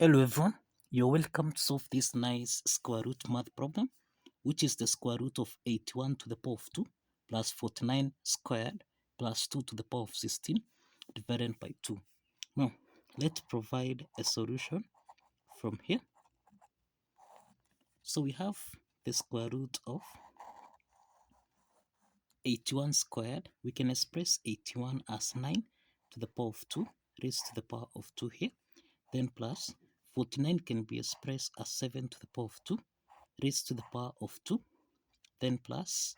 Hello everyone, you're welcome to solve this nice square root math problem, which is the square root of 81 to the power of 2 plus 49 squared plus 2 to the power of 16 divided by 2. Now, let's provide a solution from here. So we have the square root of 81 squared. We can express 81 as 9 to the power of 2 raised to the power of 2 here. Then plus 49 can be expressed as 7 to the power of 2 raised to the power of 2, then plus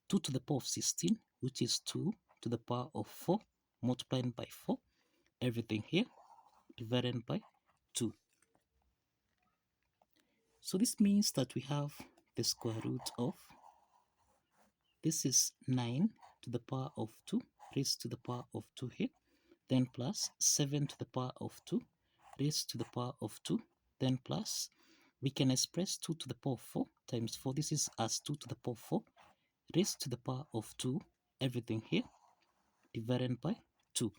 2 to the power of 16, which is 2 to the power of 4 multiplied by 4, everything here divided by 2. So this means that we have the square root of, this is 9 to the power of 2 raised to the power of 2 here, then plus 7 to the power of 2 raised to the power of 2, then plus we can express 2 to the power of 4 times 4. This is as 2 to the power of 4 raised to the power of 2, everything here divided by 2.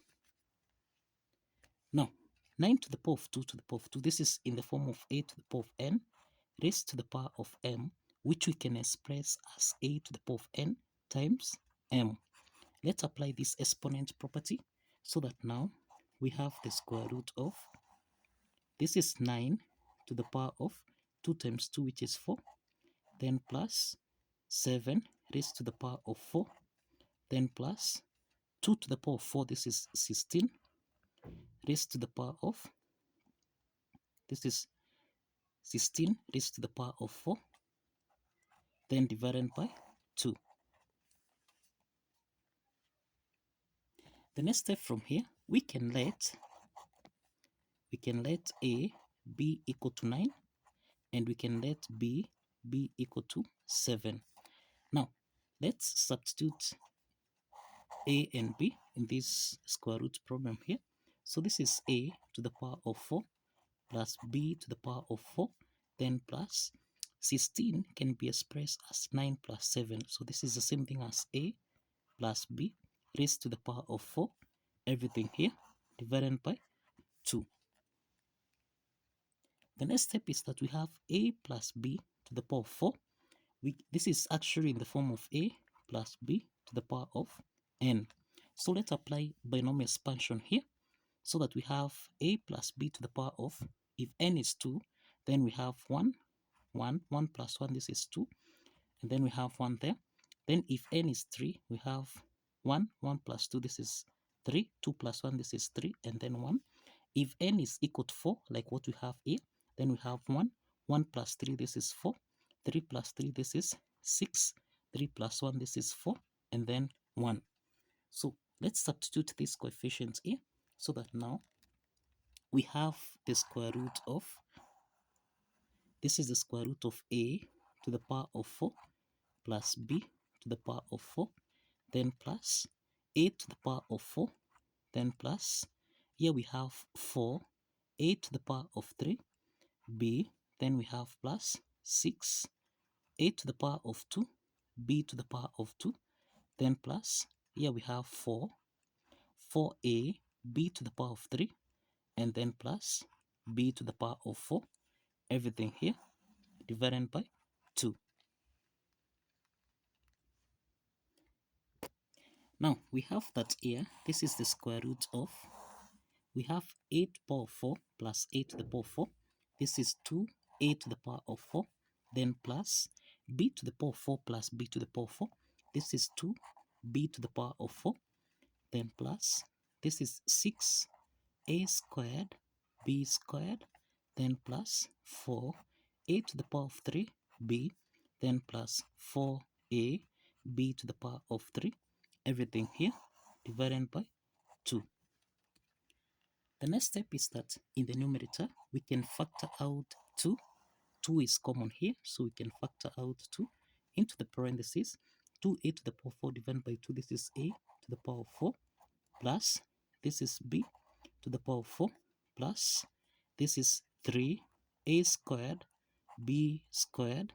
Now, 9 to the power of 2 to the power of 2, this is in the form of a to the power of n raised to the power of m, which we can express as a to the power of n times m. Let's apply this exponent property so that now we have the square root of, this is 9 to the power of 2 times 2, which is 4, then plus 7 raised to the power of 4, then plus 2 to the power of 4, this is 16, raised to the power of, this is 16 raised to the power of 4, then divided by 2. The next step from here, we can let a be equal to 9, and we can let b be equal to 7. Now, let's substitute a and b in this square root problem here. So this is a to the power of 4 plus b to the power of 4, then plus 16 can be expressed as 9 plus 7. So this is the same thing as a plus b raised to the power of 4, everything here divided by 2. The next step is that we have a plus b to the power of 4. This is actually in the form of a plus b to the power of n. So let's apply binomial expansion here so that we have a plus b to the power of, if n is 2, then we have 1 plus 1, this is 2, and then we have 1 there. Then if n is 3, we have 1 plus 2, this is 3, 2 plus 1, this is 3, and then 1. If n is equal to 4, like what we have here, then we have 1 plus 3, this is 4, 3 plus 3, this is 6, 3 plus 1, this is 4, and then 1. So let's substitute these coefficients here so that now we have the square root of, this is the square root of a to the power of 4 plus b to the power of 4, then plus a to the power of 4, then plus, here we have 4, a to the power of 3, b, then we have plus 6, a to the power of 2, b to the power of 2, then plus, here we have 4, 4a, b to the power of 3, and then plus b to the power of 4, everything here divided by 2. Now we have that here, this is the square root of, we have 8 to the power of 4 plus 8 to the power of 4, this is 2a to the power of 4, then plus b to the power of 4 plus b to the power of 4, this is 2b to the power of 4, then plus, this is 6a squared b squared, then plus 4a to the power of 3b, then plus 4a b to the power of 3, everything here divided by 2. The next step is that in the numerator we can factor out 2. 2 is common here, so we can factor out 2 into the parentheses. 2a to the power of 4 divided by 2, this is a to the power of 4, plus this is b to the power of 4, plus this is 3a squared b squared,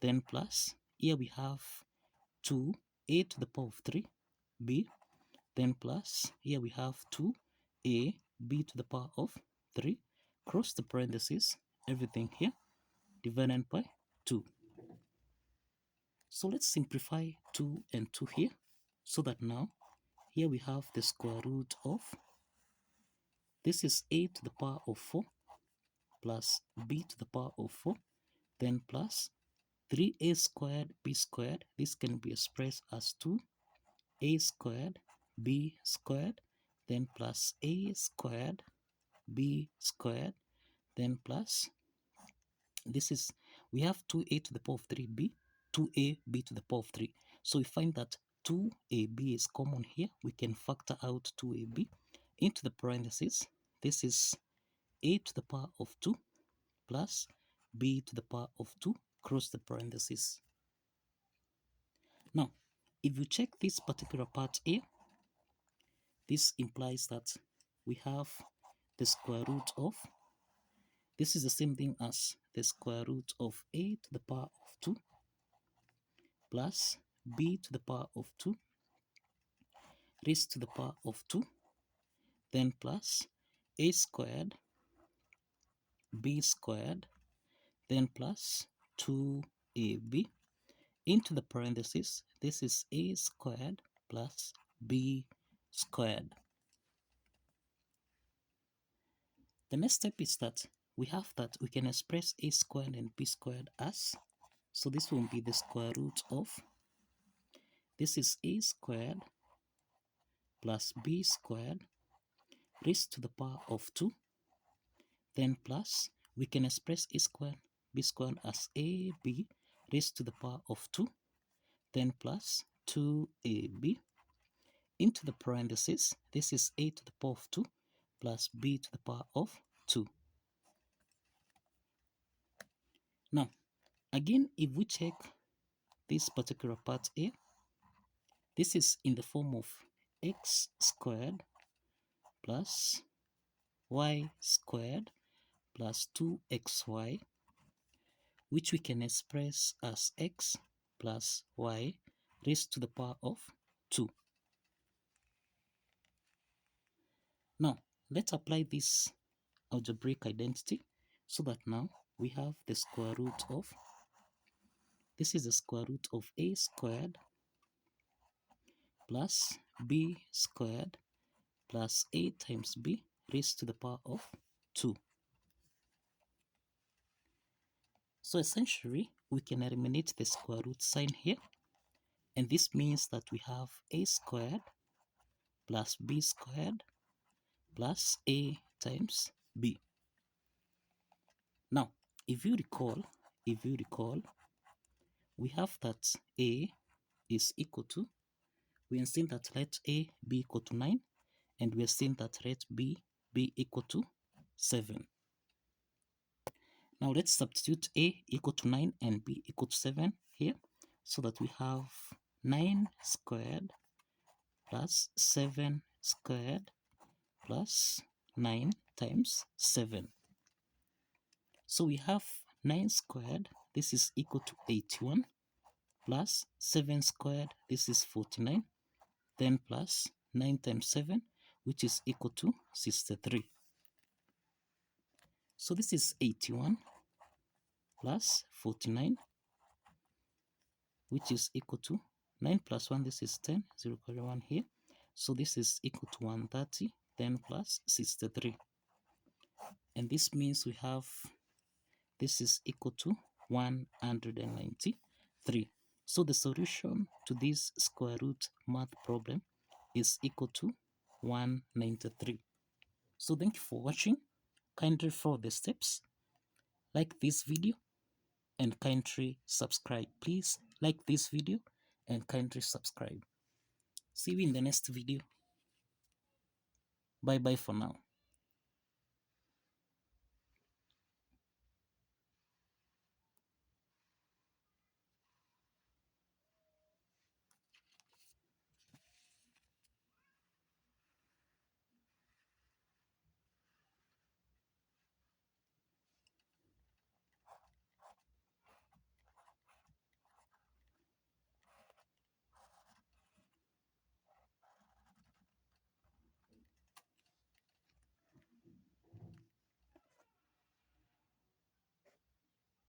then plus, here we have 2a to the power of 3b, then plus, here we have 2a b to the power of 3, cross the parentheses, everything here, divided by 2. So let's simplify 2 and 2 here, so that now here we have the square root of, this is a to the power of 4 plus b to the power of 4, then plus 3a squared b squared. This can be expressed as 2a squared b squared, then plus a squared b squared, then plus, this is, we have 2a to the power of 3b, 2ab to the power of 3. So we find that 2ab is common here. We can factor out 2ab into the parentheses. This is a to the power of 2 plus b to the power of 2, cross the parentheses. Now, if you check this particular part here, this implies that we have the square root of, this is the same thing as the square root of a to the power of 2 plus b to the power of 2 raised to the power of 2, then plus a squared b squared, then plus 2ab into the parentheses. This is a squared plus b squared. The next step is that we have that we can express a squared and b squared as, so this will be the square root of, this is a squared plus b squared raised to the power of 2, then plus, we can express a squared b squared as ab raised to the power of 2, then plus 2ab into the parentheses. This is a to the power of 2 plus b to the power of 2. Now, again, if we check this particular part here, this is in the form of x squared plus y squared plus 2xy, which we can express as x plus y raised to the power of 2. Now, let's apply this algebraic identity, so that now we have the square root of, this is the square root of a squared plus b squared plus a times b raised to the power of 2. So essentially, we can eliminate the square root sign here, and this means that we have a squared plus b squared plus a times b. Now, if you recall, we have that a is equal to, we have seen that let a be equal to 9, and we have seen that let b be equal to 7. Now let's substitute a equal to 9 and b equal to 7 here, so that we have 9 squared plus 7 squared plus 9 times 7. So we have 9 squared, this is equal to 81, plus 7 squared, this is 49, then plus 9 times 7, which is equal to 63. So this is 81 plus 49, which is equal to 9 plus 1, this is 10, 0, 1 here. So this is equal to 130, then plus 63. And this means we have, this is equal to 193. So the solution to this square root math problem is equal to 193. So thank you for watching. Kindly follow the steps, like this video, and kindly subscribe. Please like this video and kindly subscribe. See you in the next video. Bye bye for now.